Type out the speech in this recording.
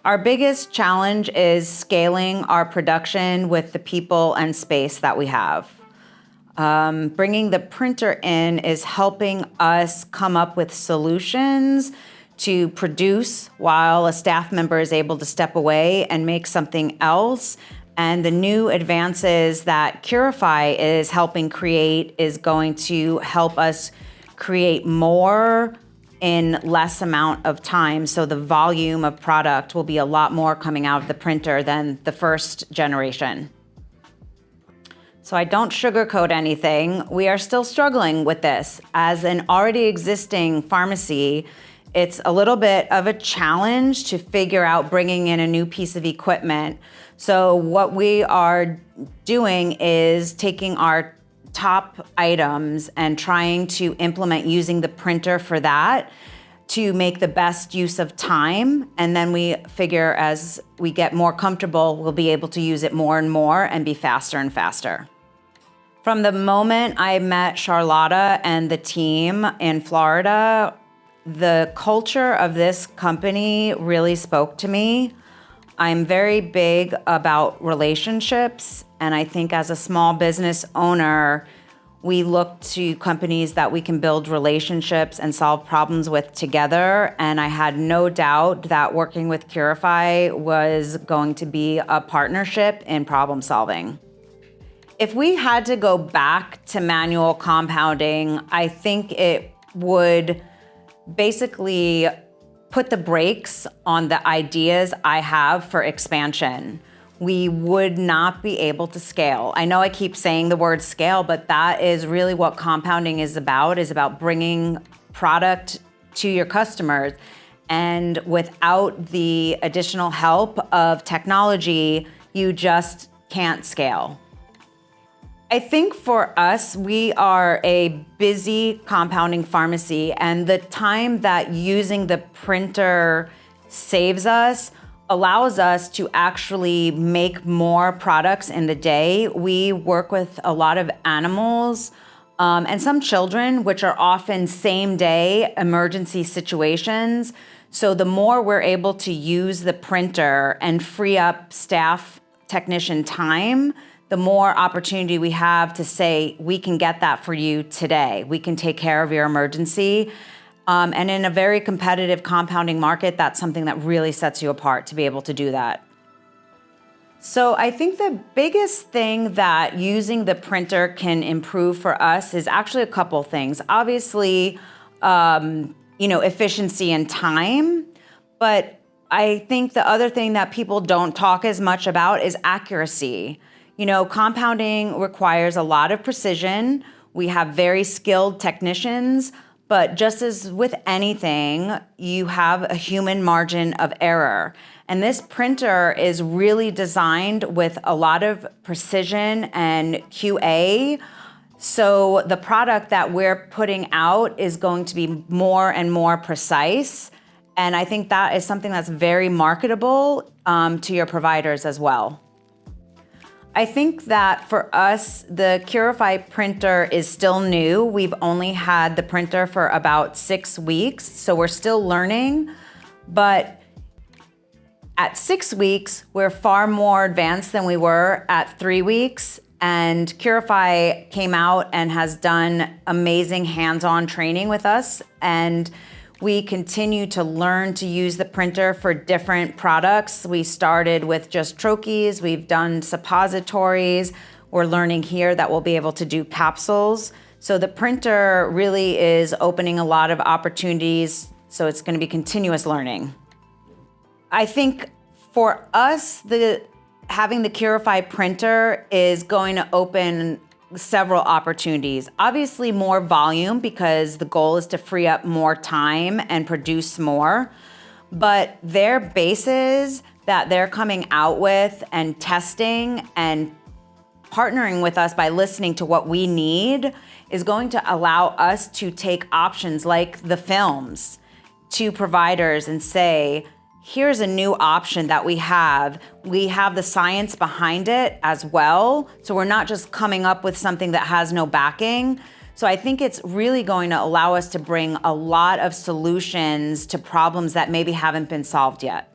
Our biggest challenge is scaling our production with the people and space that we have. Bringing the printer in is helping us come up with solutions to produce while a staff member is able to step away and make something else. And the new advances that Curify is helping create is going to help us create more in less amount of time. So the volume of product will be a lot more coming out of the printer than the first generation. So I don't sugarcoat anything. We are still struggling with this. As an already existing pharmacy, it's a little bit of a challenge to figure out bringing in a new piece of equipment. So what we are doing is taking our top items and trying to implement using the printer for that to make the best use of time. And then we figure as we get more comfortable, we'll be able to use it more and more and be faster and faster. From the moment I met Charlotta and the team in Florida, the culture of this company really spoke to me. I'm very big about relationships, and I think as a small business owner, we look to companies that we can build relationships and solve problems with together, and I had no doubt that working with Curify was going to be a partnership in problem solving. If we had to go back to manual compounding, I think it would basically put the brakes on the ideas I have for expansion. We would not be able to scale. I know I keep saying the word scale, but that is really what compounding is about bringing product to your customers. And without the additional help of technology, you just can't scale. I think for us, we are a busy compounding pharmacy, and the time that using the printer saves us allows us to actually make more products in the day. We work with a lot of animals and some children, which are often same day emergency situations. So the more we're able to use the printer and free up staff technician time, the more opportunity we have to say, we can get that for you today. We can take care of your emergency. And in a very competitive compounding market, that's something that really sets you apart to be able to do that. So I think the biggest thing that using the printer can improve for us is actually a couple things. Obviously, efficiency and time, but I think the other thing that people don't talk as much about is accuracy. Compounding requires a lot of precision. We have very skilled technicians, but just as with anything, you have a human margin of error. And this printer is really designed with a lot of precision and QA. So the product that we're putting out is going to be more and more precise. And I think that is something that's very marketable to your providers as well. I think that for us, the Curify printer is still new. We've only had the printer for about 6 weeks, so we're still learning. But at 6 weeks, we're far more advanced than we were at 3 weeks. And Curify came out and has done amazing hands-on training with us. And we continue to learn to use the printer for different products. We started with just troches, we've done suppositories. We're learning here that we'll be able to do capsules. So the printer really is opening a lot of opportunities, so it's going to be continuous learning. I think for us, having the Curify printer is going to open several opportunities. Obviously more volume, because the goal is to free up more time and produce more. But their bases that they're coming out with and testing and partnering with us by listening to what we need is going to allow us to take options like the films to providers and say, here's a new option that we have. We have the science behind it as well. So we're not just coming up with something that has no backing. So I think it's really going to allow us to bring a lot of solutions to problems that maybe haven't been solved yet.